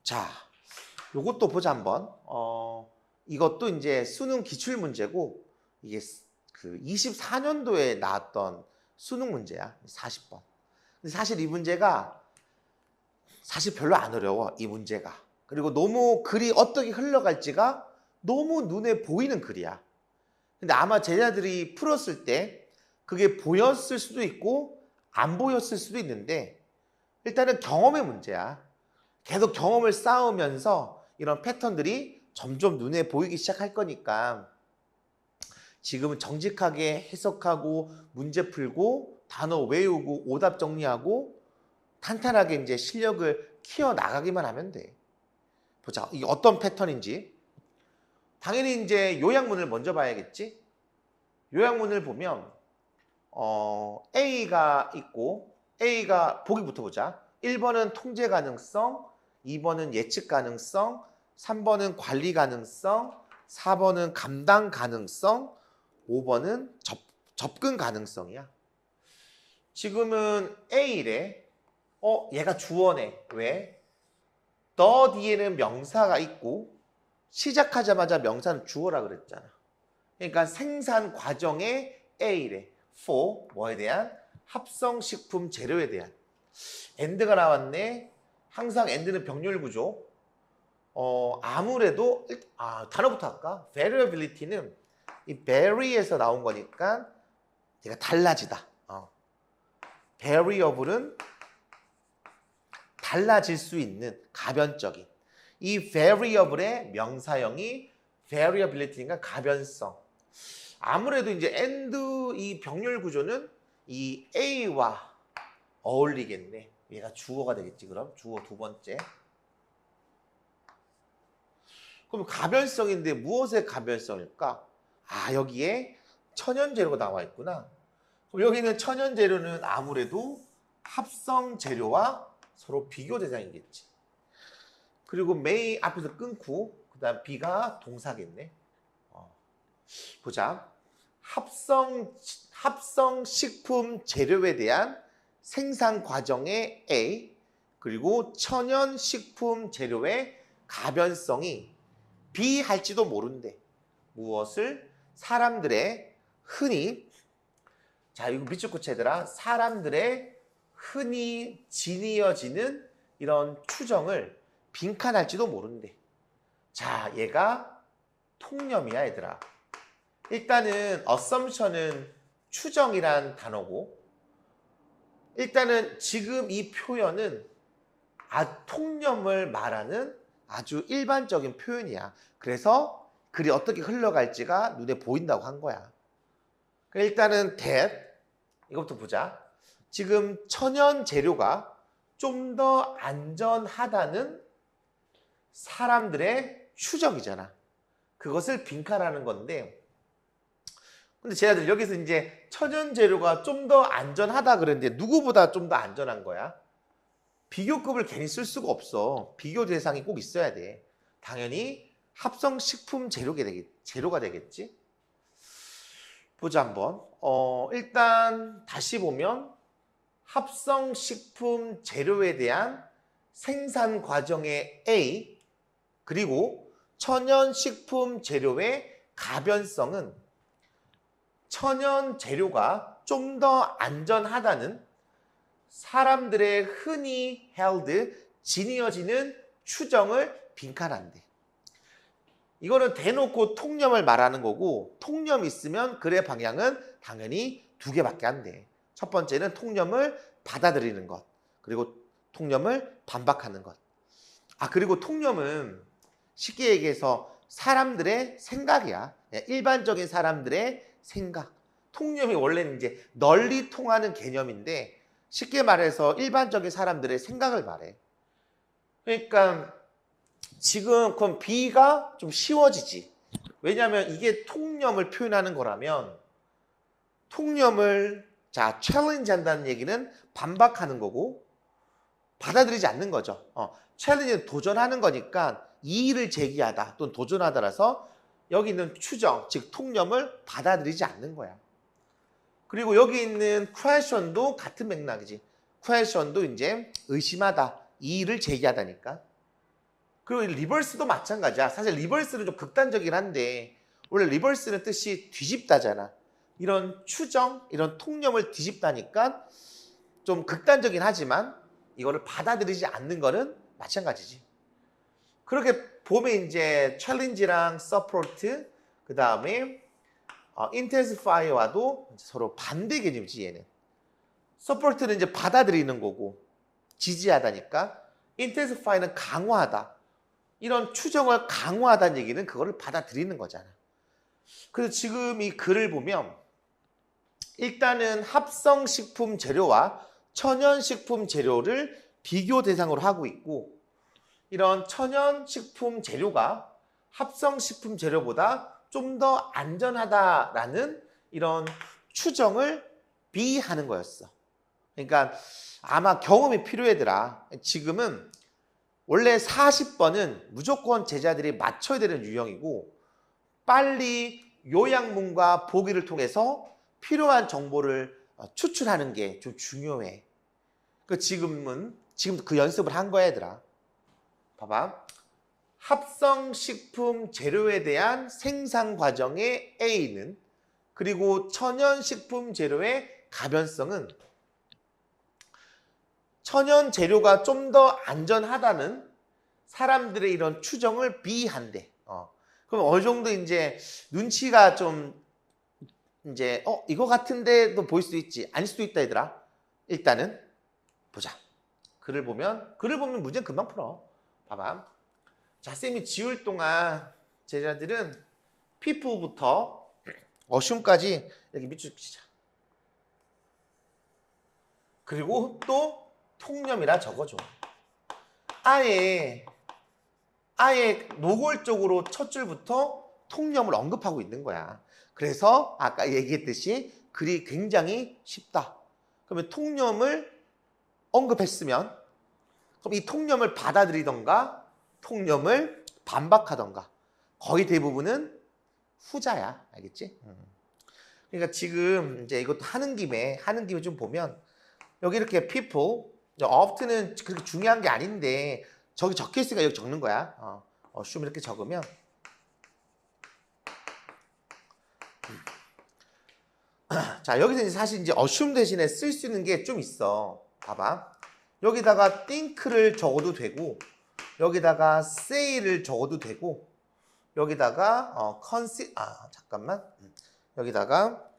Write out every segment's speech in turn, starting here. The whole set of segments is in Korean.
자, 요것도 보자 한번. 이것도 이제 수능 기출 문제고 이게 그 24년도에 나왔던 수능 문제야. 40번. 근데 사실 이 문제가 사실 별로 안 어려워. 이 문제가. 그리고 너무 글이 어떻게 흘러갈지가 너무 눈에 보이는 글이야. 근데 아마 제자들이 풀었을 때 그게 보였을 수도 있고 안 보였을 수도 있는데 일단은 경험의 문제야. 계속 경험을 쌓으면서 이런 패턴들이 점점 눈에 보이기 시작할 거니까 지금은 정직하게 해석하고 문제 풀고 단어 외우고 오답 정리하고 탄탄하게 이제 실력을 키워 나가기만 하면 돼. 보자. 이게 어떤 패턴인지. 당연히 이제 요약문을 먼저 봐야겠지. 요약문을 보면 A가 있고 A가 보기부터 보자. 1번은 통제 가능성, 2번은 예측 가능성, 3번은 관리 가능성, 4번은 감당 가능성, 5번은 접근 가능성이야. 지금은 A래. 얘가 주어네. 왜? 더 뒤에는 명사가 있고 시작하자마자 명사는 주어라 그랬잖아. 그러니까 생산 과정에 A래. for 뭐에 대한? 합성식품 재료에 대한. and가 나왔네. 항상 and는 병렬 구조. 아무래도 단어부터 할까? variability는 이 vary에서 나온 거니까 얘가 달라지다. variable은 달라질 수 있는 가변적인. 이 variable의 명사형이 variability니까 가변성. 아무래도 이제 and 이 병렬 구조는 이 A와 어울리겠네. 얘가 주어가 되겠지. 그럼 주어 두 번째. 그럼 가변성인데 무엇의 가변성일까? 여기에 천연 재료가 나와 있구나. 그럼 여기 있는 천연 재료는 아무래도 합성 재료와 서로 비교 대상이겠지. 그리고 may 앞에서 끊고 그다음 B가 동사겠네. 보자. 합성 식품 재료에 대한 생산 과정의 A 그리고 천연 식품 재료의 가변성이 B 할지도 모른대. 무엇을? 사람들의 흔히 이거 밑줄 긋자 얘들아. 사람들의 흔히 지니어지는 이런 추정을 빈칸할지도 모른대. 자, 얘가 통념이야 얘들아. 일단은 assumption은 추정이란 단어고 일단은 지금 이 표현은 통념을 말하는 아주 일반적인 표현이야. 그래서 글이 어떻게 흘러갈지가 눈에 보인다고 한 거야. 일단은 that 이것부터 보자. 지금 천연 재료가 좀 더 안전하다는 사람들의 추정이잖아. 그것을 빈칸하는 건데 근데 쟤네들 여기서 이제 천연 재료가 좀 더 안전하다 그랬는데 누구보다 좀 더 안전한 거야? 비교급을 괜히 쓸 수가 없어. 비교 대상이 꼭 있어야 돼. 당연히 합성식품 재료가 되겠지. 보자 한번. 일단 다시 보면 합성식품 재료에 대한 생산 과정의 A 그리고 천연식품 재료의 가변성은 천연 재료가 좀 더 안전하다는 사람들의 흔히 held, 지니어지는 추정을 빈칸한대. 이거는 대놓고 통념을 말하는 거고 통념이 있으면 글의 방향은 당연히 두 개밖에 안 돼. 첫 번째는 통념을 받아들이는 것. 그리고 통념을 반박하는 것. 그리고 통념은 쉽게 얘기해서 사람들의 생각이야. 일반적인 사람들의 생각. 통념이 원래는 이제 널리 통하는 개념인데 쉽게 말해서 일반적인 사람들의 생각을 말해. 그러니까 지금 그럼 B가 좀 쉬워지지. 왜냐하면 이게 통념을 표현하는 거라면 통념을 챌린지 한다는 얘기는 반박하는 거고 받아들이지 않는 거죠. 챌린지는 도전하는 거니까 이의를 제기하다 또는 도전하다라서 여기 있는 추정, 즉 통념을 받아들이지 않는 거야. 그리고 여기 있는 question도 같은 맥락이지. question도 이제 의심하다, 이의를 제기하다니까. 그리고 리버스도 마찬가지야. 사실 리버스는 좀 극단적이긴 한데 원래 리버스는 뜻이 뒤집다잖아. 이런 추정, 이런 통념을 뒤집다니까 좀 극단적이긴 하지만 이거를 받아들이지 않는 거는 마찬가지지. 그렇게 보면 이제 챌린지랑 서포트, 그 다음에 인텐시파이어와도 서로 반대 개념이지 얘는. 서포트는 이제 받아들이는 거고 지지하다니까 인텐시파이는 강화하다. 이런 추정을 강화하다는 얘기는 그거를 받아들이는 거잖아. 그래서 지금 이 글을 보면 일단은 합성식품 재료와 천연식품 재료를 비교 대상으로 하고 있고 이런 천연식품 재료가 합성식품 재료보다 좀 더 안전하다라는 이런 추정을 비하는 거였어. 그러니까 아마 경험이 필요하더라. 지금은 원래 40번은 무조건 제자들이 맞춰야 되는 유형이고 빨리 요약문과 보기를 통해서 필요한 정보를 추출하는 게 좀 중요해. 지금 그 연습을 한 거야, 얘들아. 봐봐. 합성식품 재료에 대한 생산 과정의 A는 그리고 천연식품 재료의 가변성은 천연 재료가 좀 더 안전하다는 사람들의 이런 추정을 B한대. 그럼 어느 정도 이제 눈치가 좀 이제 이거 같은데도 보일 수도 있지. 아닐 수도 있다 얘들아. 일단은 보자. 글을 보면 문제는 금방 풀어. 봐봐. 자, 쌤이 지울 동안 제자들은 피부부터 어슘까지 이렇게 밑줄 치자. 그리고 또 통념이라 적어줘. 아예 노골적으로 첫 줄부터 통념을 언급하고 있는 거야. 그래서 아까 얘기했듯이 글이 굉장히 쉽다. 그러면 통념을 언급했으면 그럼 이 통념을 받아들이던가 통념을 반박하던가 거의 대부분은 후자야. 알겠지? 그러니까 지금 이제 이것도 하는 김에 좀 보면 여기 이렇게 people, often은 그렇게 중요한 게 아닌데 저기 적혀 있으니까 여기 적는 거야. assume 이렇게 적으면 자, 여기서 이제 사실 이제 assume 대신에 쓸 수 있는 게 좀 있어. 봐봐. 여기다가 think를 적어도 되고 여기다가 say를 적어도 되고 여기다가 잠깐만. 여기다가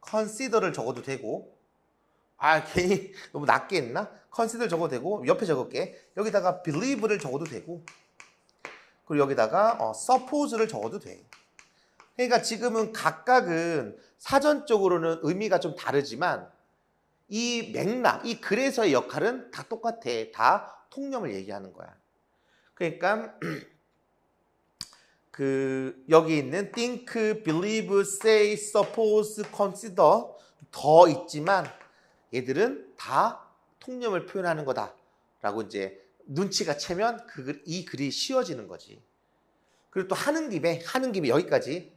consider를 적어도 되고 괜히 너무 낮게 했나? consider 적어도 되고 옆에 적을게. 여기다가 believe를 적어도 되고 그리고 여기다가 suppose를 적어도 돼. 그러니까 지금은 각각은 사전적으로는 의미가 좀 다르지만 이 맥락, 이 글에서의 역할은 다 똑같아. 다 통념을 얘기하는 거야. 그러니까 여기 있는 think, believe, say, suppose, consider 더 있지만 얘들은 다 통념을 표현하는 거다라고 이제 눈치가 채면 이 글이 쉬워지는 거지. 그리고 또 하는 김에 여기까지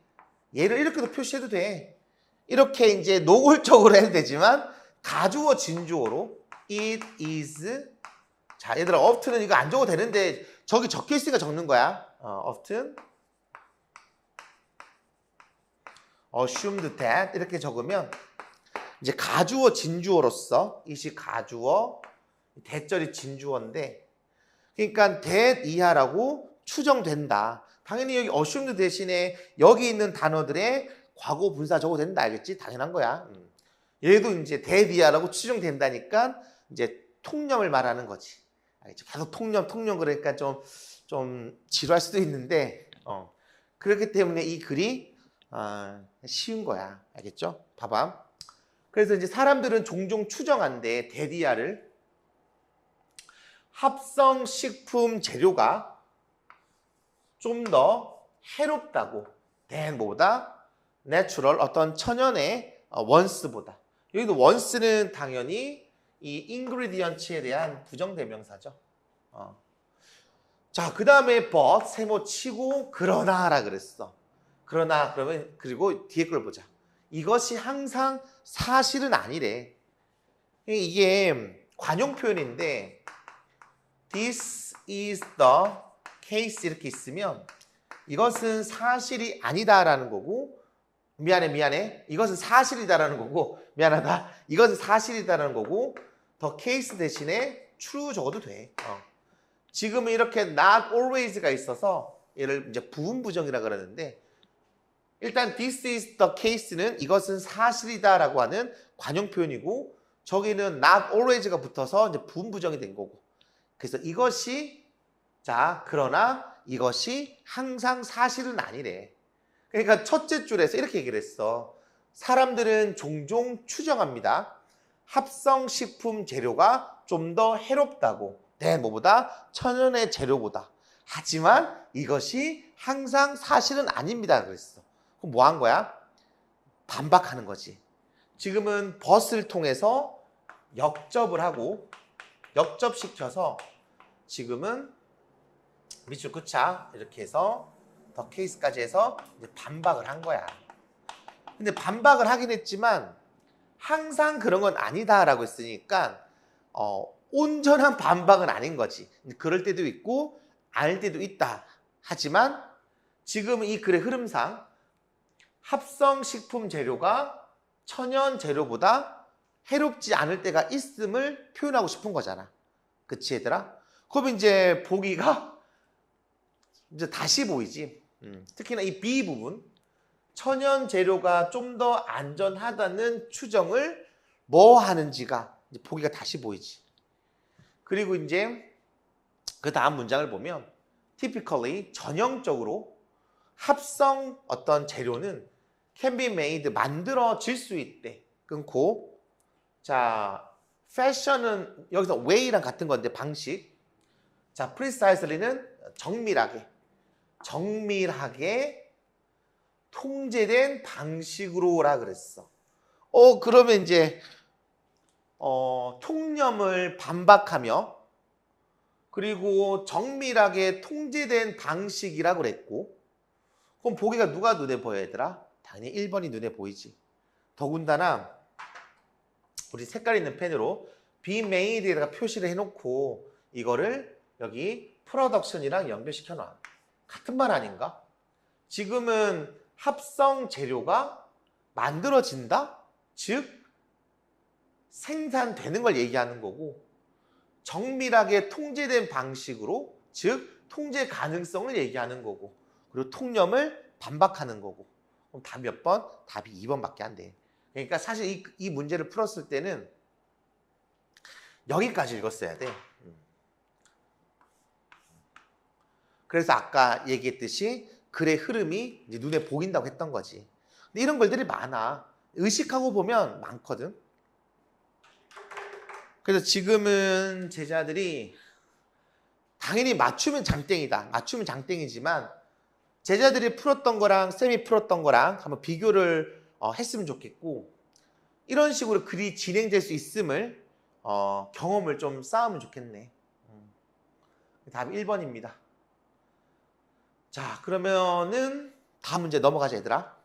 얘를 이렇게도 표시해도 돼. 이렇게 이제 노골적으로 해도 되지만 가주어 진주어로 it is. 자, 얘들아 often은 이거 안 적어도 되는데 저기 적혀 있으니까 적는 거야. often assumed that 이렇게 적으면 이제 가주어 진주어로서 이시 가주어 대절이 진주어인데 그러니까 that 이하라고 추정된다. 당연히 여기 assumed 대신에 여기 있는 단어들의 과거 분사 적어도 된다. 알겠지? 당연한 거야. 얘도 이제 that 이하라고 추정된다니까 이제 통념을 말하는 거지. 알겠지? 계속 통념 그러니까 좀 지루할 수도 있는데 그렇기 때문에 이 글이 쉬운 거야. 알겠죠? 봐봐. 그래서 이제 사람들은 종종 추정한대 데디아를 합성식품 재료가 좀 더 해롭다고 than보다 내추럴 어떤 천연의 원스보다. 여기도 원스는 당연히 이 ingredients에 대한 부정대명사죠. 자, 그 다음에 but 세모 치고 그러나라 그랬어. 그러나 그러면 그리고 뒤에 걸 보자. 이것이 항상 사실은 아니래. 이게 관용 표현인데 This is the case 이렇게 있으면 이것은 사실이 아니다라는 거고 미안해. 이것은 사실이다라는 거고 미안하다. 이것은 사실이다라는 거고 the case 대신에 true 적어도 돼. 지금은 이렇게 not always가 있어서 얘를 이제 부분 부정이라 그러는데 일단 this is the case는 이것은 사실이다라고 하는 관용 표현이고 저기는 not always가 붙어서 이제 부분 부정이 된 거고 그래서 이것이 자 그러나 이것이 항상 사실은 아니래. 그러니까 첫째 줄에서 이렇게 얘기를 했어. 사람들은 종종 추정합니다. 합성식품 재료가 좀 더 해롭다고. 뭐보다 천연의 재료보다. 하지만 이것이 항상 사실은 아닙니다. 그랬어. 그럼 뭐 한 거야? 반박하는 거지. 지금은 벗을 통해서 역접을 하고 역접시켜서 지금은 밑줄 끝자 이렇게 해서 더 케이스까지 해서 이제 반박을 한 거야. 근데 반박을 하긴 했지만 항상 그런 건 아니다라고 했으니까 온전한 반박은 아닌 거지. 그럴 때도 있고 아닐 때도 있다. 하지만 지금 이 글의 흐름상 합성식품 재료가 천연 재료보다 해롭지 않을 때가 있음을 표현하고 싶은 거잖아. 그치 얘들아? 그럼 이제 보기가 이제 다시 보이지. 특히나 이 B 부분 천연 재료가 좀 더 안전하다는 추정을 뭐 하는지가 이제 보기가 다시 보이지. 그리고 이제 그 다음 문장을 보면 typically 전형적으로 합성 어떤 재료는 can be made 만들어질 수 있대. 끊고 자 fashion은 여기서 way랑 같은 건데 방식. 자 precisely는 정밀하게 통제된 방식으로라 그랬어. 그러면 이제 통념을 반박하며 그리고 정밀하게 통제된 방식이라 그랬고 그럼 보기가 누가 눈에 보여 얘들아? 당연히 1번이 눈에 보이지. 더군다나 우리 색깔 있는 펜으로 be made에다가 표시를 해놓고 이거를 여기 production이랑 연결시켜 놔. 같은 말 아닌가? 지금은 합성 재료가 만들어진다? 즉 생산되는 걸 얘기하는 거고 정밀하게 통제된 방식으로 즉 통제 가능성을 얘기하는 거고 그리고 통념을 반박하는 거고 그럼 답이 몇 번? 답이 2번밖에 안 돼. 그러니까 사실 이 문제를 풀었을 때는 여기까지 읽었어야 돼. 그래서 아까 얘기했듯이 글의 흐름이 이제 눈에 보인다고 했던 거지. 근데 이런 글들이 많아. 의식하고 보면 많거든. 그래서 지금은 제자들이 당연히 맞추면 장땡이다. 맞추면 장땡이지만 제자들이 풀었던 거랑 쌤이 풀었던 거랑 한번 비교를 했으면 좋겠고 이런 식으로 글이 진행될 수 있음을 경험을 좀 쌓으면 좋겠네. 답이 1번입니다. 자, 그러면은 다음 문제 넘어가자 얘들아.